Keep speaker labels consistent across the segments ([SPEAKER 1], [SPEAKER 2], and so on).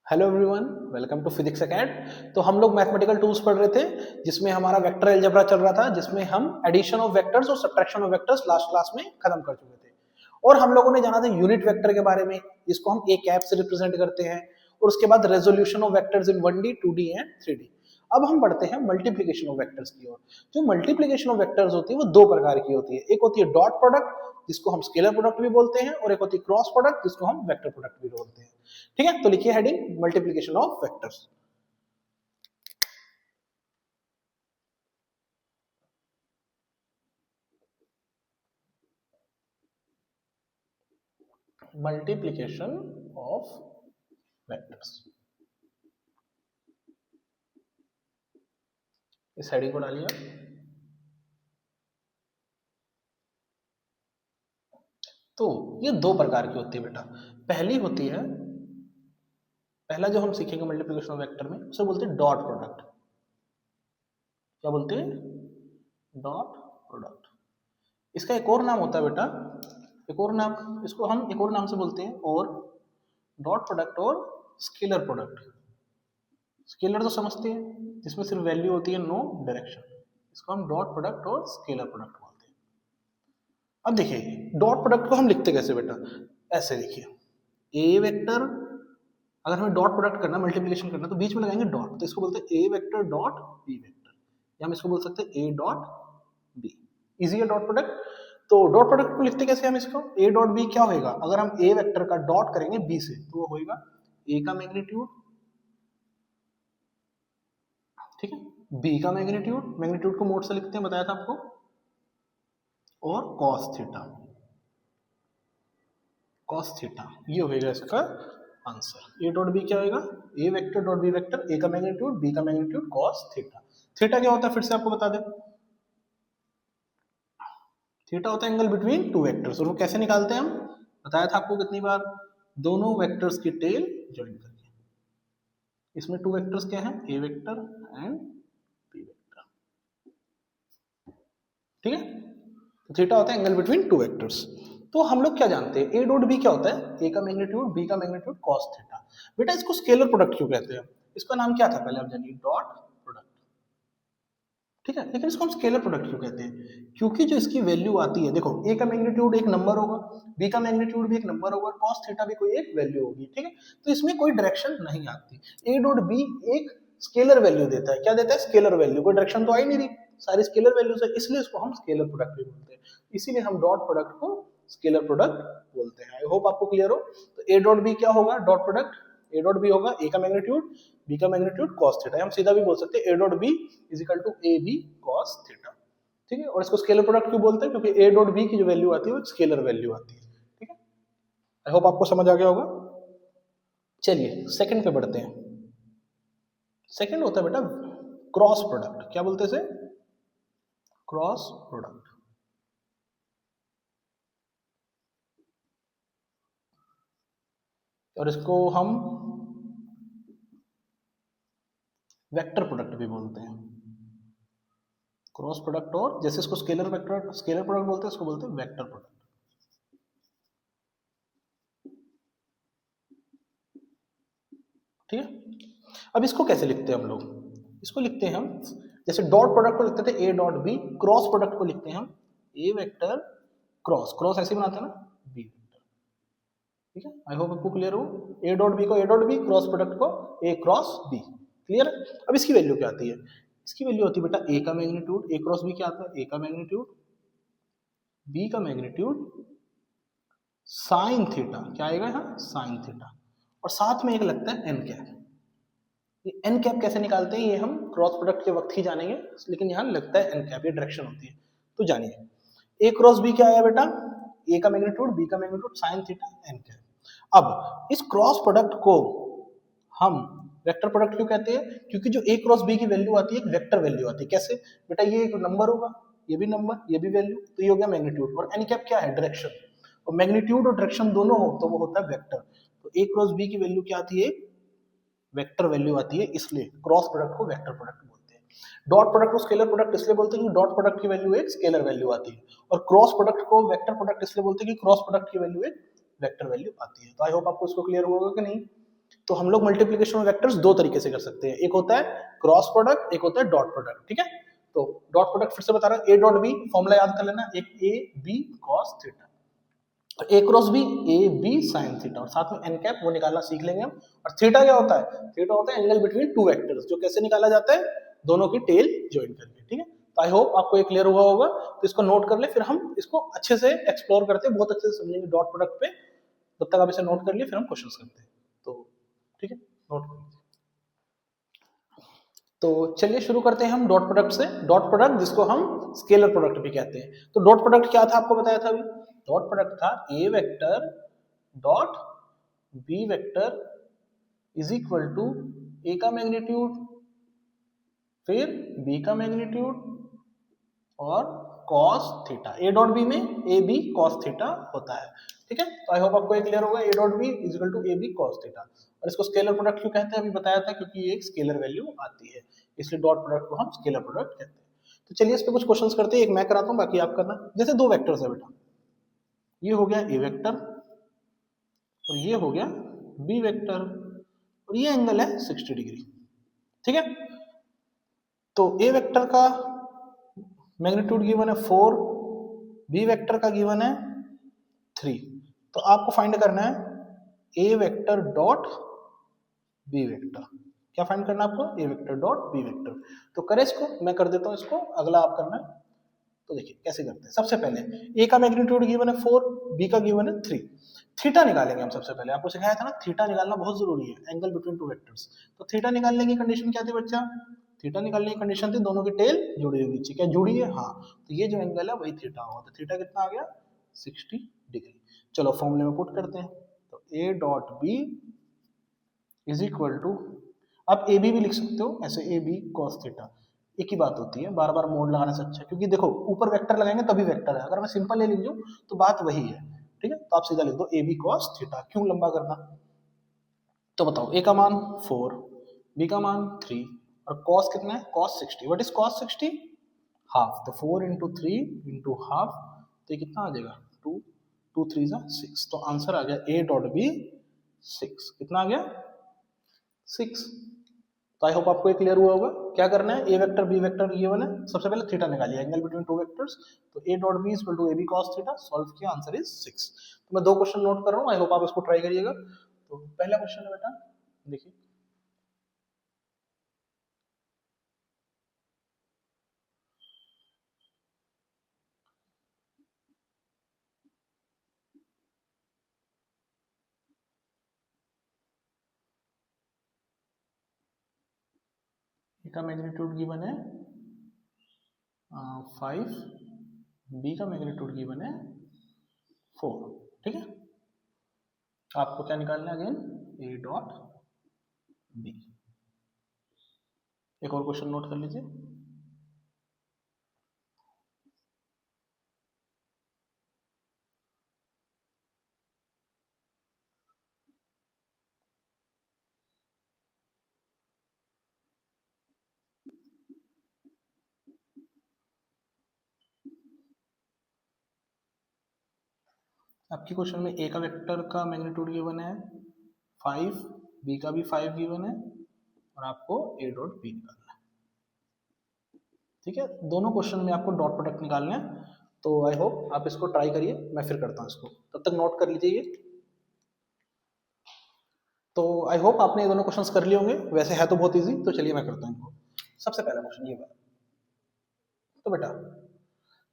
[SPEAKER 1] Hello everyone, welcome to physics acad. तो हम लोग मैथमेटिकल टूल्स पढ़ रहे थे जिसमें हमारा वेक्टर अलजेब्रा चल रहा था, जिसमें हम एडिशन ऑफ वेक्टर्स और subtraction of vectors last class में खत्म कर चुके थे। और हम लोगों ने जाना था यूनिट वेक्टर के बारे में, जिसको हम एक कैप से रिप्रेजेंट करते हैं, और उसके बाद resolution of vectors in 1D 2D and 3D। अब हम बढ़ते हैं मल्टीप्लीकेशन ऑफ वेक्टर्स की ओर। जो मल्टीप्लीकेशन ऑफ वेक्टर्स होती है वो दो प्रकार की होती है। एक होती है डॉट प्रोडक्ट, जिसको हम स्केलर प्रोडक्ट भी बोलते हैं, और एक होती है क्रॉस प्रोडक्ट, जिसको हम वेक्टर प्रोडक्ट भी बोलते हैं। ठीक है, तो लिखिए heading multiplication of vectors. Multiplication of vectors, इस हेडिंग को डालिए। तो ये दो प्रकार की होती है बेटा। पहली होती है, पहला जो हम सीखेंगे मल्टीप्लीकेशन ऑफ वेक्टर में, उसे बोलते हैं डॉट प्रोडक्ट। क्या बोलते हैं? Dot product. इसका एक और नाम होता है बेटा, एक और नाम, इसको हम एक और नाम से बोलते हैं और डॉट प्रोडक्ट और स्केलर प्रोडक्ट। स्केलर तो समझते हैं, जिसमें सिर्फ वैल्यू होती है, नो डायरेक्शन। इसको हम डॉट प्रोडक्ट और स्केलर प्रोडक्ट बोलते हैं। अब देखिए डॉट प्रोडक्ट को हम लिखते कैसे बेटा, ऐसे देखिए। ए वेक्टर, अगर हमें डॉट प्रोडक्ट करना, मल्टीप्लिकेशन करना, तो बीच में लगाएंगे डॉट, तो इसको बोलते हैं ए वेक्टर डॉट बी वेक्टर, या हम इसको बोल सकते हैं ए डॉट बी। इजी है डॉट प्रोडक्ट। तो डॉट प्रोडक्ट को लिखते कैसे हम इसको, ए डॉट बी क्या होगा, अगर हम ए वेक्टर का डॉट करेंगे बी से, तो वो होगा ए का मैग्नीट्यूड, ठीक है, बी का मैग्नीट्यूड, मैग्नीट्यूड को मोड से लिखते हैं, बताया था आपको, और कॉस थीटा, कॉस थीटा, ये होगा इसका आंसर। ए डॉट बी क्या होगा, ए वेक्टर डॉट बी वेक्टर, ए का मैग्नीट्यूड बी का मैग्नीट्यूड कॉस थीटा। थीटा क्या होता है फिर से आपको बता दें, थीटा होता है एंगल बिटवीन टू वेक्टर्स। और वो कैसे निकालते हैं हम, बताया था आपको कितनी बार, दोनों वेक्टर्स की टेल ज्वाइन करके। इसमें टू वेक्टर्स क्या है, ए वेक्टर एंड बी वेक्टर, ठीक है। तो थीटा होता है एंगल बिटवीन टू वेक्टर्स। तो हम लोग क्या जानते हैं, ए डॉट बी क्या होता है, ए का मैग्नीट्यूड बी का मैग्नीट्यूड कॉस थीटा। बेटा इसको स्केलर प्रोडक्ट क्यों कहते हैं, इसका नाम क्या था पहले आप जानिए, डॉट प्रोडक्ट, ठीक है। लेकिन इसको हम स्केलर प्रोडक्ट क्यों कहते हैं, क्योंकि जो इसकी वैल्यू आती है, देखो ए का मैग्नीट्यूड एक नंबर होगा, बी का मैग्नीट्यूड भी एक नंबर होगा, कॉस थीटा भी कोई एक वैल्यू होगी, ठीक है। तो इसमें कोई डायरेक्शन नहीं आती। ए डॉट बी एक स्केलर वैल्यू देता है, क्या देता है, स्केलर वैल्यू, कोई डायरेक्शन तो आ ही नहीं रही, सारी स्केलर वैल्यूज है, इसलिए इसको हम स्केलर प्रोडक्ट भी बोलते हैं। इसीलिए हम डॉट प्रोडक्ट को स्केलर प्रोडक्ट बोलते हैं। आई होप आपको क्लियर हो। तो ए डॉट बी क्या होगा, dot product, A dot B होगा ए का मैग्नीट्यूड बी का मैग्नीट्यूड कॉस थीटा। हम सीधा भी बोल सकते हैं A dot B is equal to A B cos theta, ठीक है। और इसको स्केलर प्रोडक्ट क्यों बोलते हैं, क्योंकि ए डॉट बी की जो वैल्यू आती है वो स्केलर वैल्यू आती है, ठीक है। आई होप आपको समझ आ गया होगा। चलिए सेकंड पे बढ़ते हैं। सेकंड होता है बेटा क्रॉस प्रोडक्ट। क्या बोलते हैं इसे, क्रॉस प्रोडक्ट। और इसको हम वेक्टर प्रोडक्ट भी बोलते हैं। क्रॉस प्रोडक्ट, और जैसे इसको स्केलर वेक्टर, स्केलर प्रोडक्ट बोलते हैं, इसको बोलते हैं वेक्टर प्रोडक्ट, ठीक है। अब इसको कैसे लिखते हैं हम लोग, इसको लिखते हैं हम, जैसे डॉट प्रोडक्ट को लिखते थे A dot B, cross product को लिखते हैं हम ए वेक्टर क्रॉस, क्रॉस ऐसे बनाते हैं ना, बी वेक्टर, ठीक है। आई होप आपको क्लियर हो। ए डॉट बी को A dot B, cross product को ए क्रॉस बी, क्लियर। अब इसकी वैल्यू क्या आती है, इसकी वैल्यू होती है बेटा ए का मैग्नीट्यूड, ए क्रॉस बी क्या आता है, ए का मैग्नीट्यूड बी का मैग्नीट्यूड साइन थीटा, क्या आएगा यहाँ, साइन थीटा, और साथ में एक लगता है एन कैप। ये एन कैप कैसे निकालते हैं ये हम क्रॉस प्रोडक्ट के वक्त ही जानेंगे, लेकिन यहाँ लगता है एन कैप, ये डायरेक्शन होती है, तो जानिए। ए क्रॉस बी क्या आया बेटा, ए का मैग्नीट्यूड बी का magnitude sine theta n cap. अब इस क्रॉस प्रोडक्ट को हम वेक्टर प्रोडक्ट क्यों कहते हैं, क्योंकि जो ए क्रॉस बी की वैल्यू आती है एक वेक्टर वैल्यू आती है। कैसे बेटा, ये एक नंबर होगा, ये भी नंबर, ये भी वैल्यू, तो ये हो गया मैग्नीट्यूड, और एन कैप क्या है, डायरेक्शन। और मैग्नीट्यूड और डायरेक्शन दोनों हो तो वो होता है वेक्टर। तो ए क्रॉस बी की वैल्यू क्या आती है, वेक्टर वैल्यू आती है, इसलिए क्रॉस प्रोडक्ट को वेक्टर प्रोडक्ट बोलते हैं। डॉट प्रोडक्ट को स्केलर प्रोडक्ट इसलिए बोलते हैं कि डॉट प्रोडक्ट की वैल्यू एक स्केलर वैल्यू आती है, और क्रॉस प्रोडक्ट को वेक्टर प्रोडक्ट इसलिए बोलते हैं कि क्रॉस प्रोडक्ट की वैल्यू एक वेक्टर वैल्यू आती है। तो आई होप आपको इसको क्लियर होगा कि नहीं। तो हम लोग मल्टीप्लीकेशन ऑफ वेक्टर्स दो तरीके से कर सकते हैं, एक होता है क्रॉस प्रोडक्ट, एक होता है डॉट प्रोडक्ट, ठीक है। तो डॉट प्रोडक्ट फिर से बता रहा हूं, ए डॉट बी फॉर्मूला याद कर लेना, एक A B cos theta, A cross B A B sine theta, और साथ में एन कैप वो निकालना सीख लेंगे हम। और थीटा क्या होता है, थीटा होता है एंगल बिटवीन टू वेक्टर्स, जो कैसे निकाला जाता है, दोनों की टेल ज्वाइन करके, ठीक है। तो आई होप आपको ये क्लियर हुआ होगा, तो इसको नोट कर ले, फिर हम इसको अच्छे से एक्सप्लोर करते हैं, बहुत अच्छे से समझेंगे डॉट प्रोडक्ट पे। तब तक आप इसे नोट कर लिए, फिर हम क्वेश्चंस करते हैं। तो ठीक है, नोट कर लीजिए। तो चलिए शुरू करते हैं हम डॉट प्रोडक्ट से। डॉट प्रोडक्ट जिसको हम स्केलर प्रोडक्ट भी कहते हैं। तो डॉट प्रोडक्ट क्या था, आपको बताया था अभी। डॉट प्रोडक्ट था A vector dot B vector is equal to A का मैग्नीट्यूड, फिर बी का मैग्नीट्यूड और cos theta. A dot B में ए बी cos थीटा होता है, ठीक है। तो आई होप आपको ये क्लियर होगा, A dot B is equal to A B cos theta. और इसको स्केलर प्रोडक्ट क्यों कहते हैं, अभी बताया था, क्योंकि ये एक स्केलर वैल्यू आती है, इसलिए डॉट प्रोडक्ट को हम स्केलर प्रोडक्ट कहते हैं। तो चलिए इस पे कुछ क्वेश्चंस करते हैं, एक मैं कराता हूँ, बाकी आप करना। जैसे दो वेक्टर्स है बेटा, ये हो गया ए वेक्टर और ये हो गया बी वेक्टर, और ये एंगल है 60 डिग्री, ठीक है। तो ए वेक्टर का मैग्नीट्यूड गिवन है 4, बी वेक्टर का गिवन है 3। तो आपको फाइंड करना है ए वेक्टर डॉट बी वेक्टर। क्या फाइंड करना है आपको, ए वेक्टर डॉट बी वेक्टर। तो करें इसको, मैं कर देता हूं इसको, अगला आप करना है। तो देखिए कैसे करते हैं। सबसे पहले ए का मैग्नीट्यूड गिवन है 4, बी का गिवन है 3। थीटा निकालेंगे हम सबसे पहले, आपको सिखाया था ना, थीटा निकालना बहुत जरूरी है, एंगल बिटवीन टू वेक्टर्स। तो थीटा निकालने की कंडीशन क्या थी बच्चा, थीटा निकालने की कंडीशन थी दोनों की टेल जुड़ी हुई नीचे, क्या जुड़ी है, हाँ। तो ये जो एंगल है वही थीटा होगा, तो थीटा कितना आ गया 60 डिग्री। चलो फॉर्मूले में पुट करते हैं। तो A dot B is equal to, आप ए बी भी लिख सकते हो ऐसे, ए बी कॉस थीटा, एक ही बात होती है, बार बार मोड लगाने से अच्छा है, क्योंकि देखो ऊपर वेक्टर लगाएंगे तभी वेक्टर है, अगर मैं सिंपल ए लिख दूं तो बात वही है, ठीक है। तो आप सीधा लिख दो ए बी कॉस थीटा, क्यों लंबा करना। तो बताओ ए का मान 4, बी का मान 3, और कॉस कितना है, cos 60। What is cos 60, half. तो 4 इंटू 3 इंटू हाफ, तो ये कितना आ जाएगा 2, 2 3 जा 6। तो आंसर आ गया ए डॉट बी 6। कितना आ गया 6। तो आई होप आपको ये क्लियर हुआ होगा। क्या करना है, ए वेक्टर बी वेक्टर ये वाला, सबसे पहले थीटा निकालिए, एंगल बिटवीन टू वेक्टर्स। तो A dot B equal to A B cos theta, solve किया, आंसर इज 6। तो मैं दो क्वेश्चन नोट कर रहा हूँ, आई होप आप इसको ट्राई करिएगा। तो पहला क्वेश्चन है बेटा, देखिए ए का मैग्नीट्यूड गिवन है 5, बी का मैग्नीट्यूड गिवन है 4, ठीक है। आपको क्या निकालना है अगेन, ए डॉट बी। एक और क्वेश्चन नोट कर लीजिए। आपके क्वेश्चन में ए का वेक्टर का मैग्नीट्यूड गिवन है 5, बी का भी 5 गिवन है, और आपको ए डॉट बी निकालना है, ठीक है। दोनों क्वेश्चन में आपको डॉट प्रोडक्ट निकालना है। तो आई होप आप इसको ट्राई करिए, मैं फिर करता हूँ इसको, तब तक नोट कर लीजिए ये। तो आई होप आपने ये दोनों क्वेश्चंस कर लिए होंगे, वैसे है तो बहुत इजी। तो चलिए मैं करता हूँ इनको। सबसे पहला क्वेश्चन ये बात, तो बेटा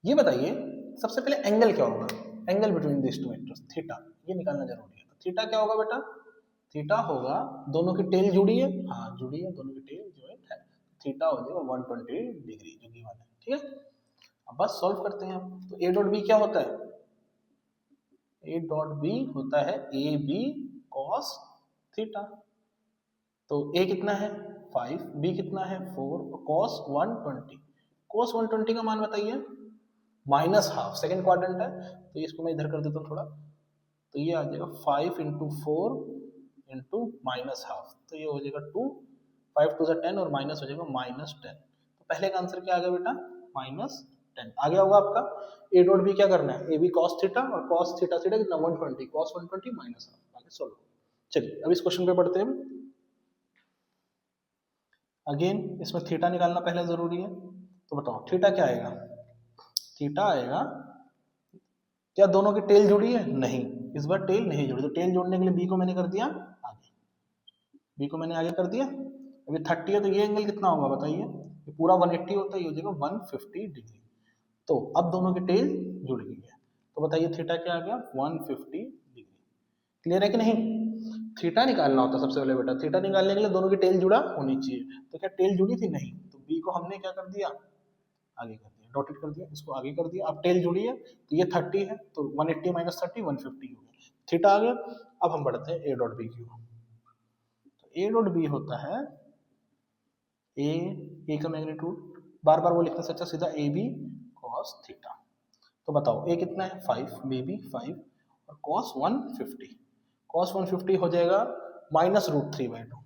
[SPEAKER 1] ये बताइए सबसे पहले एंगल क्या होगा, angle between this two vectors theta, ये निकालना जरूरी है। तो थीटा क्या होगा बेटा, थीटा होगा, दोनों की टेल जुड़ी है, हाँ जुड़ी है, दोनों की टेल ज्वाइंट है, थीटा हो जाएगा 120 डिग्री, जो गिवन है, ठीक है। अब बस सॉल्व करते हैं हम। तो ए डॉट बी क्या होता है, ए डॉट बी होता है ए बी कॉस थीटा। तो ए कितना है 5, बी कितना है 4, और कॉस 120, कॉस 120 का मान बताइए, माइनस हाफ, सेकेंड क्वाड्रेंट है, तो इसको मैं इधर कर देता हूँ थोड़ा। तो ये आ जाएगा 5 इंटू 4 इंटू माइनस हाफ, तो ये हो जाएगा 2, 5 टू 10 और माइनस हो जाएगा -10। तो पहले का आंसर क्या आ गया बेटा, -10 आ गया होगा आपका। ए डॉट बी क्या करना है, ए बी कॉस थीटा, और कॉस थीटा थीटा कितना 120, कॉस 120 माइनस हाफ, आगे सोल्व। चलिए अब इस क्वेश्चन पे पढ़ते हैं। अगेन इसमें थीटा निकालना पहले जरूरी है, तो बताओ थीटा क्या आएगा। थीटा आएगा, क्या दोनों की टेल जुड़ी है? नहीं, इस बार टेल नहीं जुड़ी, तो टेल जोड़ने के लिए बी को मैंने कर दिया आगे, बी को मैंने आगे कर दिया। अभी 30 है तो ये एंगल कितना होगा बताइए, ये पूरा 180 होता है, ये हो जाएगा 150 डिग्री। तो अब दोनों की टेल जुड़ गई है, तो बताइए थीटा क्या आ गया 150 डिग्री। क्लियर है कि नहीं? थीटा निकालना होता है सबसे पहले बेटा, थीटा निकालने के लिए दोनों की टेल जुड़ा होनी चाहिए, तो क्या टेल जुड़ी थी? नहीं, तो बी को हमने क्या कर दिया आगे कर दिया, डॉटेड कर दिया, इसको आगे कर दिया। अब टेल जुड़ी है तो ये 30 है, तो 180 माइनस 30 150 हो गया, थीटा आ गया। अब हम बढ़ते हैं ए डॉट बी की ओर। तो ए डॉट बी होता है ए का मैग्नीट्यूड, बार बार वो लिखने से अच्छा सीधा ए बी कॉस थीटा। तो बताओ ए कितना है 5, बी भी 5 और कॉस 150, कॉस 150 हो जाएगा माइनस रूट 3/2,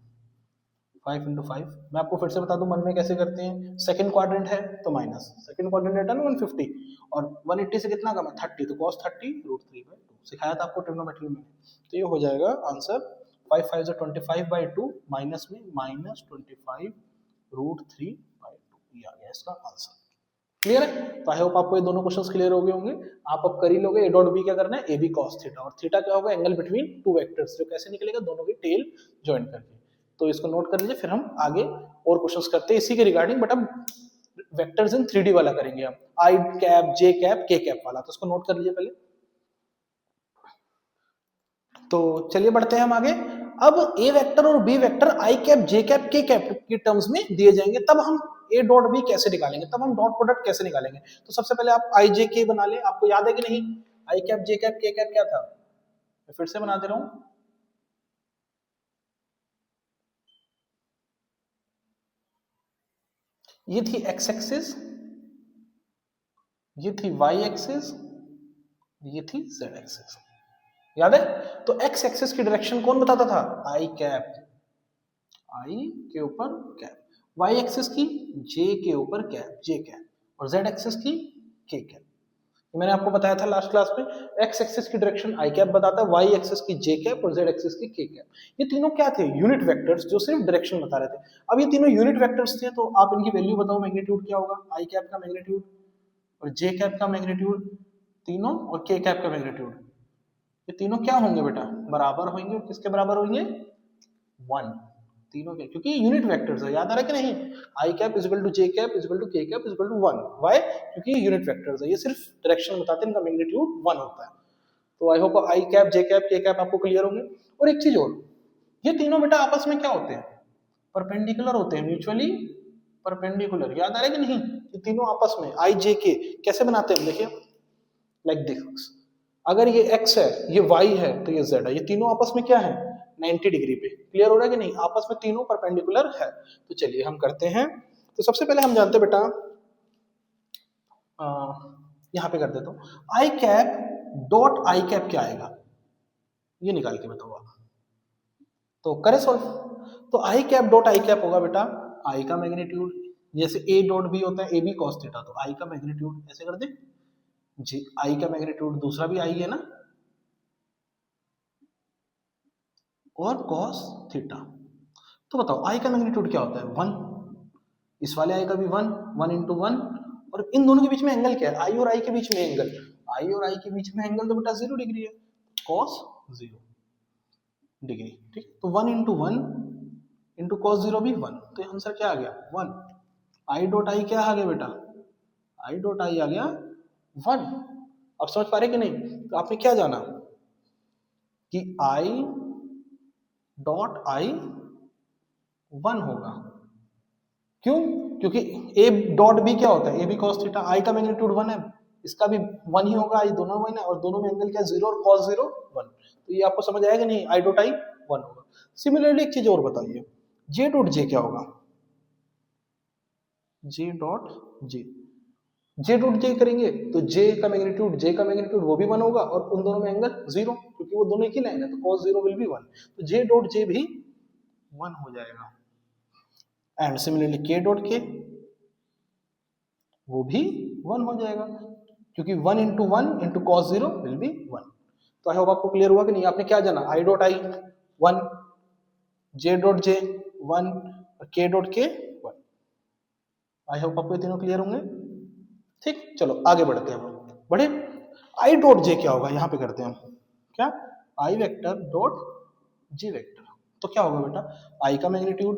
[SPEAKER 1] 5 इंटू 5। मैं आपको फिर से बता दूं मन में कैसे करते हैं, सेकंड क्वाड्रेंट है तो माइनस, सेकंड क्वाड्रेंट है ना 150 और 180 से कितना कम है 30, तो cos 30 रूट 3/2 सिखाया था आपको ट्रिग्नोमेट्री में। तो ये हो जाएगा आंसर 5 5 जो 25/2 माइनस में माइनस 25 रूट 3/2, ये आ गया इसका आंसर। क्लियर है? तो आई होप आपको ये दोनों क्वेश्चंस क्लियर हो गए होंगे। आप अब कर ही लोगे, ए डॉट बी क्या करना है, ए बी कॉस थीटा, और थीटा क्या होगा एंगल बिटवीन टू वेक्टर्स, जो कैसे निकलेगा दोनों की टेल ज्वाइन करके। तो इसको नोट कर लीजिए, फिर हम आगे और क्वेश्चंस करते हैं इसी के रिगार्डिंग, बट अब वेक्टर्स इन 3D वाला करेंगे हम, आई कैप जे कैप के कैप वाला, तो इसको नोट कर लीजिए पहले। तो चलिए बढ़ते हैं हम आगे। अब ए वेक्टर और बी वेक्टर आई कैप जे कैप के कैप की टर्म्स में दिए जाएंगे, तब हम ए डॉट बी कैसे निकालेंगे, तब हम डॉट प्रोडक्ट कैसे निकालेंगे। तो सबसे पहले आप आई जे के बना ले, आपको याद है कि नहीं, आई कैप जे कैप के कैप क्या था, मैं फिर से बना दे रहा हूं। ये थी एक्स एक्सिस, ये थी वाई एक्सिस, ये थी जेड एक्सिस, याद है? तो एक्स एक्सिस की डायरेक्शन कौन बताता था, आई कैप, आई के ऊपर कैप, वाई एक्सिस की जे के ऊपर कैप जे कैप, और जेड एक्सिस की के कैप। मैंने आपको बताया था लास्ट क्लास में, एक्स एक्सिस की डायरेक्शन आई कैप बताता है, वाई एक्सिस की जे कैप और जेड एक्सिस की के कैप। ये तीनों क्या थे, यूनिट वेक्टर्स जो सिर्फ डायरेक्शन बता रहे थे। अब ये तीनों यूनिट वेक्टर्स थे, तो आप इनकी वैल्यू बताओ, मैग्नीट्यूड क्या होगा, आई कैप का मैग्नीट्यूड और जे कैप का मैग्नीट्यूड तीनों, और के कैप का मैग्नीट्यूड, ये तीनों क्या होंगे बेटा, बराबर होंगे। किसके बराबर होंगे, 1, तीनों के, क्योंकि यूनिट वेक्टर्स है, याद आ रहा है कि नहीं, I cap is equal to J cap is equal to K cap is equal to 1, why, क्योंकि ये यूनिट वेक्टर्स है, ये सिर्फ डायरेक्शन बताते हैं, इनका मैग्नीट्यूड 1 होता है। तो I hope I cap J cap के कैप आपको क्लियर होंगे। और एक चीज और, ये तीनों बेटा आपस में क्या होते हैं, परपेंडिकुलर होते हैं, म्यूचुअली परपेंडिकुलर, याद आ रहा है कि नहीं, ये तीनों आपस में आई जे के कैसे बनाते हैं, देखिए लाइक दिस, अगर ये x है ये y है तो ये z है, ये तीनों आपस में क्या है 90 डिग्री पे। क्लियर हो रहा है कि नहीं, आपस में तीनों परपेंडिकुलर है। तो चलिए हम करते हैं। तो सबसे पहले हम जानते हैं बेटा, यहां पे कर देता हूं, आई कैप डॉट आई कैप क्या आएगा, ये निकाल के बताओ आप। तो करे सॉल्व। तो आई कैप डॉट आई कैप होगा बेटा आई का मैग्नीट्यूड, जैसे ए डॉट बी होता है ए बी कॉस थीटा, तो आई का मैग्नीट्यूड ऐसे कर दे, जी आई का मैग्नीट्यूड दूसरा भी आई है ना, और कॉस थीटा। तो बताओ आई का मैग्नीट्यूड क्या होता है 1, इस वाले आई का भी 1, 1 इंटू 1, और इन दोनों के बीच में एंगल क्या है, आई और आई के बीच में एंगल, आई और आई के बीच में एंगल तो बेटा 0 डिग्री है, कॉस 0 डिग्री, ठीक। तो 1 इंटू 1 इंटू कॉस 0 भी 1, तो आंसर क्या आ गया 1। आई डॉट आई क्या आ गया बेटा, आई डॉट आई आ गया 1। अब समझ पा रहे कि नहीं, तो आपने क्या जाना कि आई डॉट आई 1 होगा, क्यों, क्योंकि ए डॉट बी क्या होता है ए बी कॉस थीटा, आई का मैग्नीट्यूड 1 है, इसका भी 1 ही होगा, आई दोनों 1 है, और दोनों में एंगल क्या 0 और कॉस 0 1, तो ये आपको समझ आएगा नहीं, आई डॉट आई 1 होगा। सिमिलरली एक चीज और बताइए, जे डॉट जे क्या होगा, J dot J, J dot J करेंगे तो जे का मैग्नीट्यूड वो भी 1 होगा, और उन दोनों में एंगल 0, क्योंकि वो दोनों एक ही लाइन है, तो cos 0 विल बी 1, तो जे डॉट जे भी 1 हो जाएगा। एंड सिमिलरली के डॉट के वो भी 1 हो जाएगा, क्योंकि 1 into 1 into cos 0 will be 1। तो आई होप आपको क्लियर हुआ कि नहीं, आपने क्या जाना I dot I 1, J dot J 1 और के डॉट के 1। आई होप आपको ये तीनों क्लियर होंगे। ठीक, चलो आगे बढ़ते हैं हम। बढ़े, आई डॉट जे क्या होगा, यहां पे करते हैं हम। क्या, आई वेक्टर डॉट जे वेक्टर। तो क्या होगा बेटा, आई का मैग्नीट्यूड,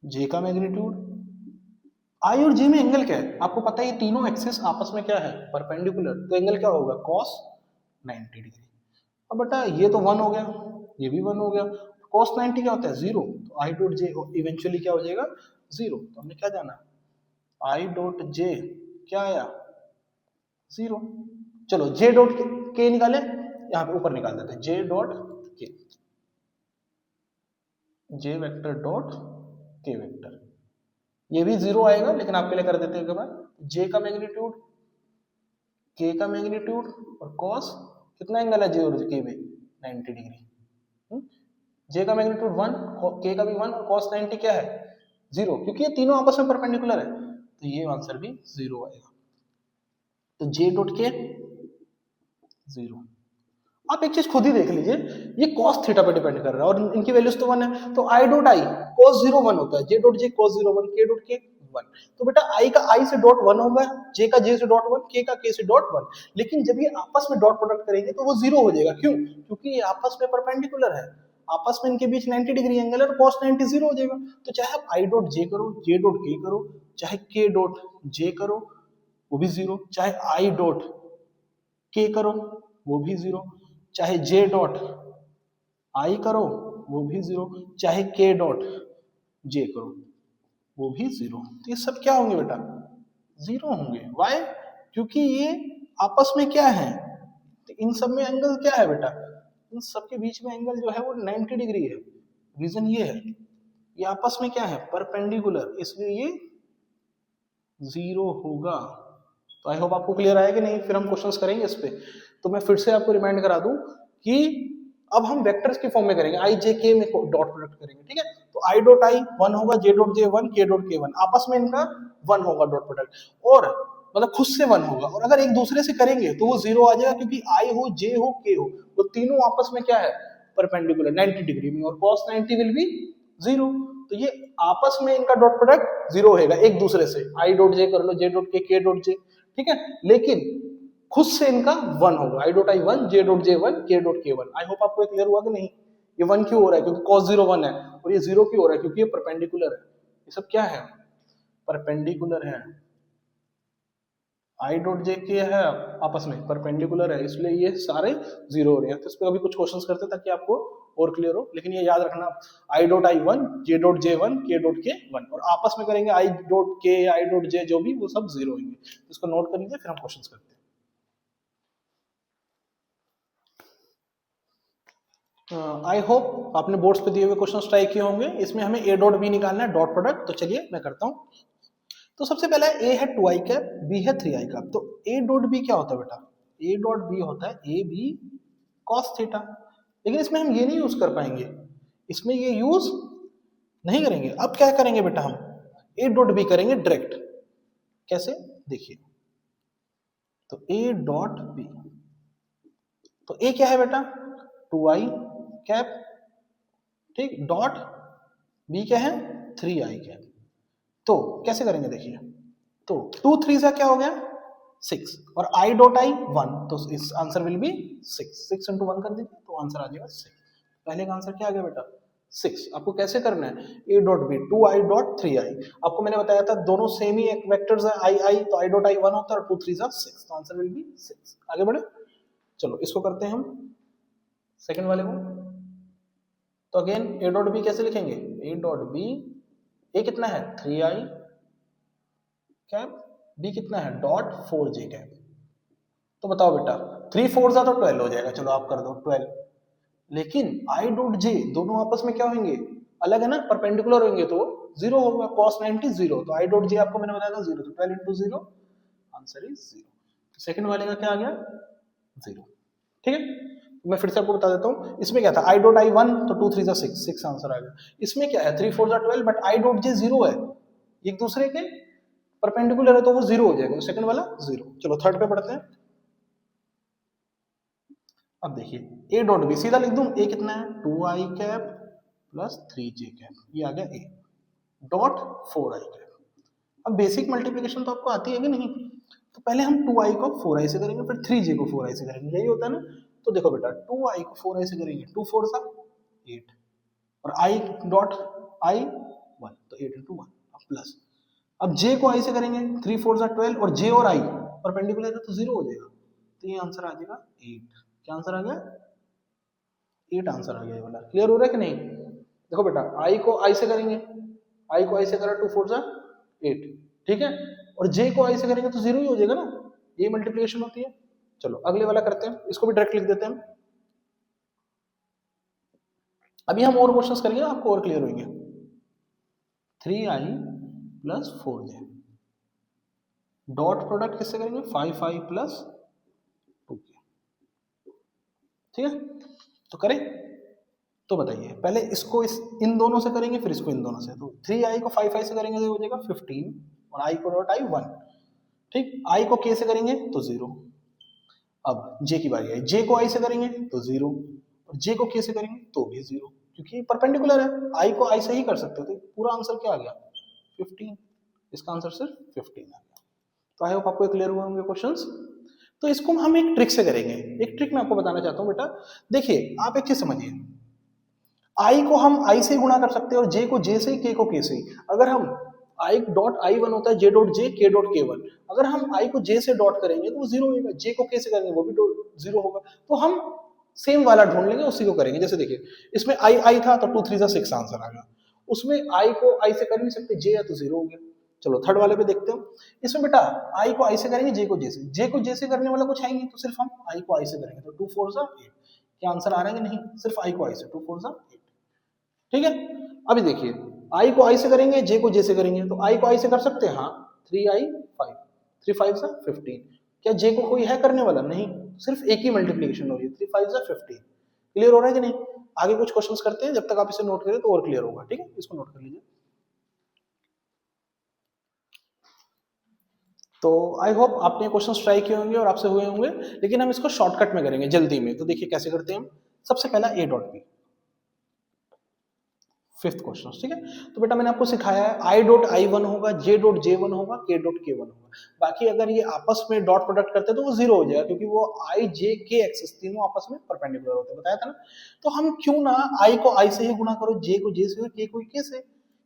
[SPEAKER 1] जे का मैग्नीट्यूड, आई और जे में एंगल क्या है आपको पता है, ये तीनों एक्सिस आपस में क्या है, परपेंडिकुलर, तो एंगल क्या होगा, cos 90 डिग्री। अब बेटा ये तो 1 हो गया, ये भी 1 हो गया, cos 90 क्या होता है, 0, तो आई डॉट जे इवेंचुअली क्या हो जाएगा, 0। तो हमने क्या जाना, आई डॉट जे क्या आया, 0। चलो जे डॉट के निकाले, यहाँ पे ऊपर निकाल देते हैं, जे डॉट के, जे वेक्टर डॉट के वेक्टर, ये भी 0 आएगा, लेकिन आपके लिए कर देते हैं एक बार, जे का मैग्नीट्यूड, के का मैग्नीट्यूड और cos, कितना एंगल है जे और के में, 90 डिग्री। जे का मैग्नीट्यूड 1, के का भी 1 और cos 90 क्या है, 0, क्योंकि ये तीनों आपस में परपेंडिकुलर है, तो ये आंसर भी 0 आएगा। तो जे डॉट के 0। आप एक चीज खुद ही देख लीजिए, ये cos थीटा पे डिपेंड कर रहा है और इनकी वैल्यूज तो 1 है, तो आई डॉट आई cos 0 1 होता है, जे डॉट जे cos 0 1, के डॉट के 1। तो बेटा आई का आई से डॉट 1 होगा, जे का जे से डॉट 1, के का के से डॉट 1। लेकिन जब ये आपस में डॉट प्रोडक्ट करेंगे तो वो 0 हो जाएगा, क्यों, क्योंकि ये आपस में परपेंडिकुलर है, आपस में इनके बीच 90 डिग्री एंगल है, और cos 90 0 हो जाएगा। तो चाहे आप आई डॉट जे करो, जे डॉट के करो, चाहे के डॉट जे करो वो भी 0, चाहे आई डॉट के करो वो भी 0, चाहे जे डॉट आई करो वो भी 0, चाहे के डॉट जे करो वो भी 0। तो ये सब क्या होंगे बेटा, 0 होंगे। वाई, क्योंकि ये आपस में क्या है, तो इन सब में एंगल क्या है बेटा, इन सब के बीच में एंगल जो है वो 90 डिग्री है। रीजन ये है, ये आपस में क्या है, परपेंडिकुलर, इसलिए ये 0 होगा। तो आई होप आपको क्लियर आया कि नहीं, फिर हम क्वेश्चंस करेंगे इस पे। तो मैं फिर से आपको रिमाइंड करा दूं कि अब हम वेक्टर्स की फॉर्म में करेंगे, आई जे के में डॉट प्रोडक्ट करेंगे, ठीक है। तो आई डॉट आई 1 होगा, जे डॉट जे 1, के डॉट के 1, आपस में इनका 1 होगा डॉट प्रोडक्ट, और मतलब खुद से 1 होगा। और अगर एक दूसरे से करेंगे तो वो 0 आ जाएगा, क्योंकि आई हो, जे हो, के हो, वो तीनों आपस में क्या है, परपेंडिकुलर 90 डिग्री में, और cos 90 विल बी 0। तो ये आपस में इनका डॉट प्रोडक्ट 0 होगा एक दूसरे से, आई डॉट जे कर लो, जे डॉट के डॉट जे, ठीक है। लेकिन खुद से इनका 1 होगा, I dot I 1, J dot J 1, के डॉट के 1। आई होप आपको क्लियर हुआ कि नहीं। ये 1 क्यों हो रहा है, क्योंकि cos 0 1 है, और ये 0 क्यों हो रहा है, क्योंकि ये परपेंडिकुलर है। ये सब क्या है, परपेंडिकुलर है। आई डॉट जे के है, आपस में परपेंडिकुलर है, इसलिए ये सारे 0 हो रहे हैं। तो इस पर अभी कुछ क्वेश्चंस करते हैं ताकि आपको और क्लियर हो। लेकिन ये याद रखना, I dot I 1, J dot J 1, के डॉट के 1, और आपस में करेंगे आई डॉट के, आई डॉट जे, जो भी, वो सब 0 होंगे। इसको नोट कर लीजिए, फिर हम क्वेश्चंस करते हैं। आई होप आपने बोर्ड्स पे दिए हुए क्वेश्चन ट्राई किए होंगे। इसमें हमें ए डॉट बी निकालना है, डॉट प्रोडक्ट। तो चलिए मैं करता हूँ। तो सबसे पहला ए है 2i कैप, बी है 3i कैप। तो ए डॉट बी क्या होता है बेटा, ए डॉट बी होता है ए बी कॉस थीटा। लेकिन इसमें हम ये नहीं यूज कर पाएंगे, इसमें ये यूज नहीं करेंगे। अब क्या करेंगे बेटा, हम ए डॉट बी करेंगे डायरेक्ट। कैसे, देखिए, तो ए डॉट बी, तो ए क्या है बेटा, 2i कैप, ठीक, डॉट बी क्या है, 3i कैप। तो कैसे करेंगे, देखिए, तो 2 3 से क्या हो गया 6, और i डॉट आई 1, तो इस आंसर विल बी 6, 6 इंटू 1 कर दीजिए तो आंसर आ जाएगा 6। पहले का आंसर क्या आ गया बेटा, 6। आपको कैसे करना है, a dot B 2i dot 3i। आपको मैंने बताया था दोनों सेम ही वेक्टर्स है, i तो i डॉट आई 1 होता है, और 2 3 6, तो आंसर विल बी 6। आगे बढ़े, चलो इसको करते हैं हम सेकंड वाले को। तो अगेन ए डॉट बी कैसे लिखेंगे, ए डॉट बी, ए कितना है 3i कैप, बी कितना है डॉट 4j कैप। तो बताओ बेटा, 3 4 तो 12 हो जाएगा, चलो आप कर दो 12। लेकिन आई डॉट जे दोनों आपस में क्या होंगे, अलग है ना, परपेंडिकुलर होंगे, तो 0 होगा, cos 90 0, तो आई डॉट जे आपको मैंने बताया था 0, तो 12 इंटू 0, आंसर इज 0। सेकंड वाले का क्या आ गया 0, ठीक है। मैं फिर से आपको बता देता हूँ, इसमें क्या था, आई डॉट आई 1, तो 2 3 6, 6 आंसर आ गया। इसमें क्या है, 3 4 12, बट आई डॉट जे 0 है, एक दूसरे के परपेंडिकुलर है, तो वो 0 हो जाएगा, सेकंड वाला 0। चलो थर्ड पे पढ़ते हैं। अब देखिए ए डॉट बी सीधा लिख दूं, ए कितना है 2i cap plus 3j cap, ये आ गया ए डॉट 4i कैप। अब बेसिक मल्टीप्लिकेशन तो आपको आती है कि नहीं, तो पहले हम 2i को 4i से करेंगे, फिर 3j को 4i से करेंगे, यही होता है ना। तो देखो बेटा 2i को 4i से करेंगे, 2 4 सा 8 और i डॉट i 1, तो 8 into 1 प्लस। अब j को i से करेंगे, 3 4 सा 12 और j और i परपेंडिकुलर है तो 0 हो जाएगा, तो ये आंसर आ जाएगा 8। क्या आंसर आ गया 8 आंसर आ गया ये वाला। क्लियर हो रहा है कि नहीं? देखो बेटा i को i से करेंगे, i को i से करा 2 4 सा 8, ठीक है, और j को i से करेंगे तो 0 ही हो जाएगा ना, ये मल्टीप्लिकेशन होती है। चलो अगले वाला करते हैं, इसको भी डायरेक्ट लिख देते हैं। अभी हम और क्वेश्चंस करेंगे, आपको और क्लियर होंगे। 3i plus 4j dot product किससे करेंगे 5i प्लस 2k, ठीक है। तो करें, तो बताइए पहले इसको इन दोनों से करेंगे, फिर इसको इन दोनों से। तो 3i को 5i से करेंगे तो हो जाएगा 15 और i को डॉट i 1, ठीक। i को k से करेंगे तो 0। अब j की बारी है, j को i से करेंगे तो 0 और j को k से करेंगे तो भी 0, क्योंकि परपेंडिकुलर है, i को i से ही कर सकते थे। पूरा आंसर क्या आ गया 15, इसका आंसर सिर्फ 15 आ गया। तो आई होप आपको क्लियर हुए होंगे क्वेश्चंस। तो इसको हम एक ट्रिक से करेंगे, एक ट्रिक मैं आपको बताना चाहता हूँ बेटा। देखिए आप एक चीज समझिए, i को हम i से गुणा कर सकते हैं और j को j से, k को k से। अगर हम i डॉट i1 होता है j dot j, k dot k1, अगर हम i को j से डॉट करेंगे तो वो 0 होगा, j को k से करेंगे वो भी 0 होगा। तो हम सेम वाला ढूंढ लेंगे, उसी को करेंगे। जैसे देखिए इसमें i था तो 2 3 सा 6 आंसर आ गया, उसमें i को i से कर नहीं सकते, j है तो 0 हो गया। चलो थर्ड वाले पे देखते हो, इसमें बेटा i को i से करेंगे, j को j से, j को j से करने वाला कुछ है ही नहीं, तो सिर्फ हम i को i से करेंगे, तो 2 4 सा 8। क्या आंसर आ रहा है कि नहीं, सिर्फ i को i से 2 4 सा 8, ठीक है। अभी देखिए i को i से करेंगे, j को j से करेंगे, तो i को i से कर सकते हैं, हाँ 3i 5, 3 5 सा 15। क्या j को कोई है करने वाला, नहीं, सिर्फ एक ही मल्टीप्लिकेशन हो रही है, 3 5 सा 15। क्लियर हो रहा है कि नहीं? आगे कुछ क्वेश्चंस करते हैं, जब तक आप इसे नोट करें तो और क्लियर होगा, ठीक है। इसको नोट कर लीजिए। तो आई होप आपने क्वेश्चंस ट्राई किए होंगे और आपसे हुए होंगे, लेकिन हम इसको शॉर्टकट में करेंगे जल्दी में। तो देखिए कैसे करते हैं हम। सबसे पहला a dot B, fifth question, ठीक है। तो बेटा मैंने आपको सिखाया है आई डॉट आई वन होगा, जे डॉट जे वन होगा, के डॉट के वन होगा। बाकी अगर ये आपस में डॉट प्रोडक्ट करते हैं तो वो 0 हो जाएगा, क्योंकि वो आई जे के एक्सिस तीनों आपस में परपेंडिकुलर होते हैं, बताया था ना। तो हम क्यों ना आई को आई से ही गुणा करो, जे को जे से और के को के से,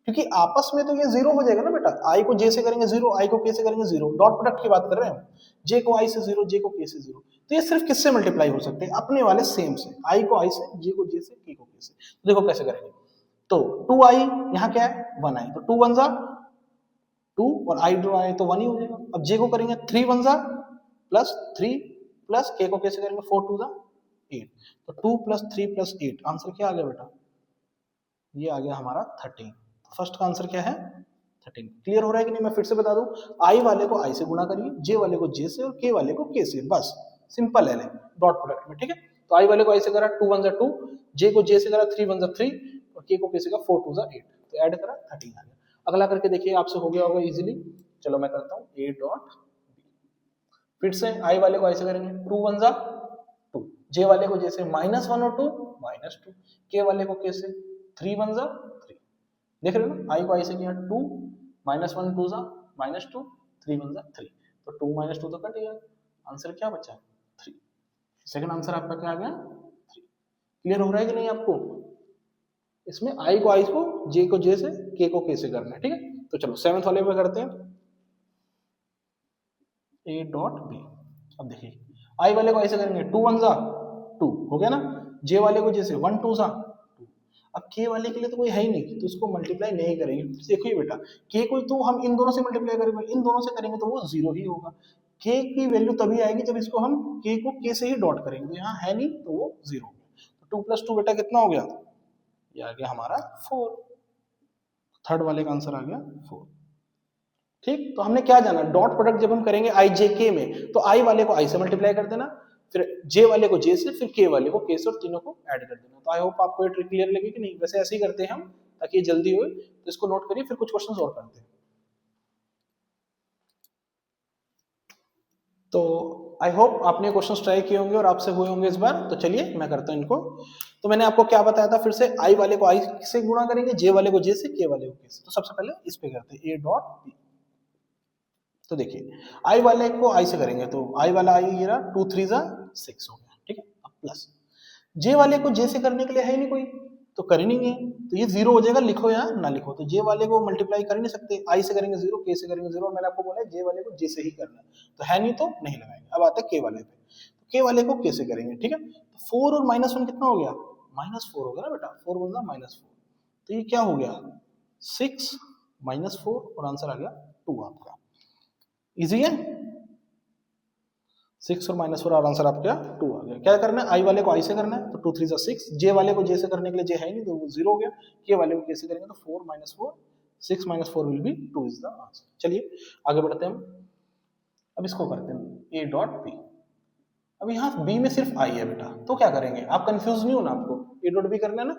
[SPEAKER 1] क्योंकि आपस में तो ये 0 हो जाएगा ना बेटा। आई को जे से करेंगे 0, आई को के से करेंगे 0, डॉट प्रोडक्ट की बात कर रहे हैं हम। जे को आई से 0, जे को के से 0, तो ये सिर्फ किससे मल्टीप्लाई हो सकते हैं, अपने वाले सेम से, आई को आई से, जे को जे से, के को के से। तो देखो कैसे करेंगे। तो 2i यहाँ क्या है 1i, तो 2 1 जा 2 और i जो आए तो 1 ही हो जाएगा। अब j को करेंगे 3 1 जा प्लस 3 प्लस k को कैसे करेंगे 4 2 जा 8, तो 2 प्लस 3 प्लस 8, आंसर क्या आ गया बेटा, ये आ गया हमारा 13। फर्स्ट का आंसर क्या है 13। क्लियर हो रहा है कि नहीं? मैं फिर से बता दूं, i वाले को i से गुणा करिए, j वाले को j से और k वाले को k से, बस सिंपल है डॉट प्रोडक्ट में, ठीक है। तो i वाले को i से करा 2 1 जा 2, j को j से करा 3 1 जा 3 और k को k से करा 4 2 जा 8, तो ऐड करा 13 आ गया। अगला करके देखिए आपसे हो गया होगा इजीली। चलो मैं करता हूँ a डॉट, फिर से i वाले को i से करेंगे 2 1 जा 2, j वाले को j से -1 और 2 -2, k वाले को k से 3 1 जा 3। देख रहे हो ना, i को i से किया 2 -1 2 जा -2, 3 1 जा 3, तो 2 -2 तो कट गया, आंसर क्या बचा 3। सेकंड आंसर आपका क्या आ गया 3। क्लियर हो रहा है कि नहीं आपको? इसमें i को i को, j को j से, k को k से करना है, ठीक है। तो चलो सेवंथ वाले पे करते हैं a डॉट b। अब देखिए i वाले को i से करेंगे 2 1 जा 2 हो गया ना, j वाले को j से 1 2 जा 2। अब k वाले के लिए तो कोई है ही नहीं, तो इसको मल्टीप्लाई नहीं करेंगे। देखिए बेटा k को तो हम इन दोनों से मल्टीप्लाई करेंगे, इन दोनों से करेंगे तो वो 0 ही होगा। k की वैल्यू तभी आएगी जब इसको हम k को k से ही डॉट करेंगे, तो यहाँ है नहीं तो वो 0 हो गया। तो 2 + 2 बेटा कितना हो गया, ये आ गया हमारा 4। थर्ड वाले का आंसर आ गया 4। ठीक, तो हमने क्या जाना, डॉट प्रोडक्ट जब हम करेंगे i j k में, तो i वाले को i से मल्टीप्लाई कर देना, फिर j वाले को j से, फिर k वाले को k से, और तीनों को ऐड कर देना। तो आई होप आपको ये ट्रिक क्लियर लगी कि नहीं? वैसे ऐसे ही करते हैं हम, ताकि ये जल्दी हो। तो इसको नोट करिए, फिर कुछ क्वेश्चंस और करते हैं। तो आई होप आपने क्वेश्चन ट्राई किए होंगे और आपसे हुए होंगे इस बार। तो चलिए मैं करता हूँ इनको। तो मैंने आपको क्या बताया था फिर से, आई वाले को आई से गुणा करेंगे, जे वाले को जे से, के वाले को के से। तो सबसे पहले इस पे करते हैं, ए डॉट बी। तो देखिए आई वाले को आई से करेंगे तो आई वाला आई ये रहा, 2 3 जा 6 हो गया, ठीक है। अब प्लस जे वाले को जे से करने के लिए है ही नहीं कोई, तो कर ही नहीं है, तो ये जीरो हो जाएगा, लिखो या ना लिखो। तो जे वाले को मल्टीप्लाई कर ही नहीं सकते, आई से करेंगे जीरो, के से करेंगे जीरो, और मैंने आपको बोला है जे वाले को जे से ही करना है, तो है नहीं तो नहीं लगाएंगे। अब आता है के वाले पे, तो के वाले को के से करेंगे, ठीक है। तो 4 और -1 कितना हो गया, -4 हो गया ना बेटा, 4 × -4, तो ये क्या हो गया 6 -4 और आंसर आ गया 2 आपका। इजी है, 6 और -4 और आंसर आपका 2 आ गया। क्या करना है, आई वाले को आई से करना है, तो 2 3 जा 6, जे वाले को जे से करने के लिए जे है नहीं तो वो 0 हो गया, के वाले को के से करेंगे तो 4 -4, 6 -4 will be 2 is the answer. चलिए आगे बढ़ते हैं हम। अब इसको करते हैं ए डॉट बी। अब यहाँ बी में सिर्फ आई है बेटा, तो क्या करेंगे, आप कंफ्यूज नहीं होना, आपको ए डॉट बी करना है ना।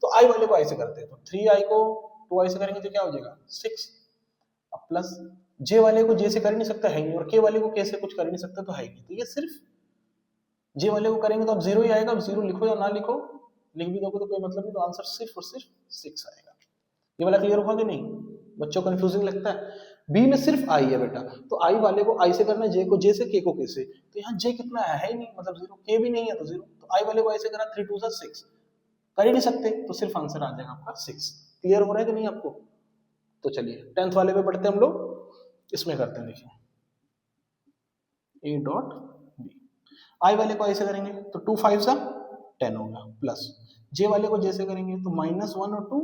[SPEAKER 1] तो आई वाले को आई से करते हैं, तो 3i को 2i से करेंगे तो क्या हो जाएगा 6। अब प्लस जे वाले को जे से कर ही नहीं सकता है नहीं, और के वाले को के से कुछ कर ही नहीं सकता तो है नहीं, तो ये सिर्फ जे वाले को करेंगे तो अब 0 ही आएगा। अब 0 लिखो या ना लिखो, लिख भी दोगे तो कोई मतलब नहीं, तो आंसर सिर्फ और सिर्फ 6 आएगा। ये वाला क्लियर हुआ कि नहीं, बच्चों कंफ्यूजिंग लगता है। बी में सिर्फ आई है बेटा, तो आई वाले को आई से करना है, जे को जे से, के को के से, तो यहाँ जे कितना है ही नहीं, मतलब 0, के भी नहीं है तो 0, तो आई वाले को आई से करा, 3 2 6, कर ही नहीं सकते, तो सिर्फ आंसर आ जाएगा आपका 6। क्लियर हो रहा है कि नहीं आपको। तो चलिए 10th वाले पे पढ़ते हैं हम लोग, इसमें करते हैं, देखिए ए डॉट बी। आई वाले को आई से करेंगे तो 2 5 सा 10 हो गया, प्लस जे वाले को जे से करेंगे तो -1 और 2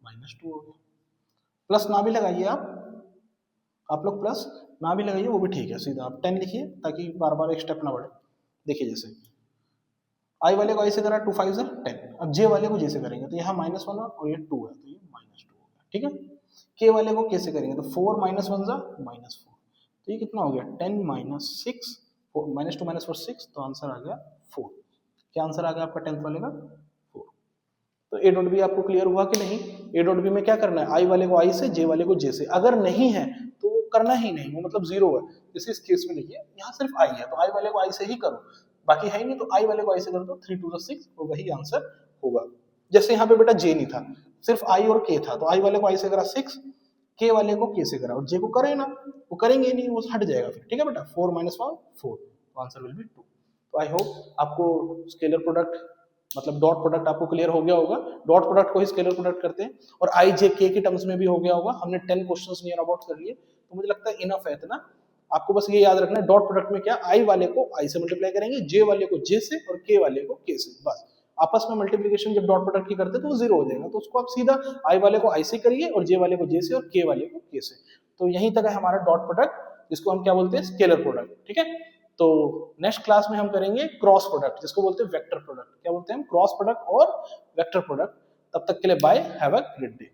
[SPEAKER 1] -2 हो गया। प्लस ना भी लगाइए आप लोग प्लस ना भी लगाइए वो भी ठीक है, सीधा आप 10 लिखिए ताकि बार बार एक स्टेप ना बढ़े। देखिए जैसे आई वाले को आई से करा, 2 5 सा 10, अब जे वाले को जे से करेंगे तो यहाँ -1 और ये 2 है तो ये -2 हो गया, ठीक है। के वाले को के से करेंगे तो 4 -1 सा -4, तो ये कितना हो गया 10 -6, -2 -4 6, तो आंसर आ गया 4। क्या आंसर आ गया आपका 10th वाले का 4। तो ए डॉट बी आपको क्लियर हुआ कि नहीं। ए डॉट बी में क्या करना है, आई वाले को आई से, जे वाले को जे से, अगर नहीं है तो वो करना ही नहीं, वो मतलब 0 है। जैसे इस केस में देखिए यहाँ सिर्फ आई है तो आई वाले को आई से ही करो, बाकी है ही नहीं तो आई वाले को आई से करो तो 3 2 6 और वही आंसर होगा। जैसे यहाँ पे बेटा जे नहीं था, सिर्फ आई और के था, तो आई वाले को आई से करा 6, के वाले को के से करा, और जे को करे ना, वो करेंगे नहीं, वो हट जाएगा फिर, ठीक है बेटा। 4 -1 4, तो आंसर विल बी 2। तो आई होप आपको स्केलर प्रोडक्ट मतलब डॉट प्रोडक्ट आपको क्लियर हो गया होगा। डॉट प्रोडक्ट को ही स्केलर प्रोडक्ट करते हैं, और आई जे के की टर्म्स में भी हो गया होगा। हमने 10 क्वेश्चंस नियर अबाउट कर लिए, तो मुझे लगता है इनफ है इतना। आपको बस ये याद रखना है डॉट प्रोडक्ट में क्या, आई वाले को आई से मल्टीप्लाई करेंगे, जे वाले को जे से, और के वाले को के से, बस। आपस में मल्टीप्लिकेशन जब डॉट प्रोडक्ट की करते हैं तो वो 0 हो जाएगा, तो उसको आप सीधा आई वाले को आई से करिए, और जे वाले को जे से, और के वाले को के से। तो यहीं तक है हमारा डॉट प्रोडक्ट, जिसको हम क्या बोलते हैं स्केलर प्रोडक्ट, ठीक है। तो नेक्स्ट क्लास में हम करेंगे क्रॉस प्रोडक्ट, जिसको बोलते हैं वेक्टर प्रोडक्ट। क्या बोलते हैं हम, क्रॉस प्रोडक्ट और वेक्टर प्रोडक्ट। तब तक के लिए bye, have a great day.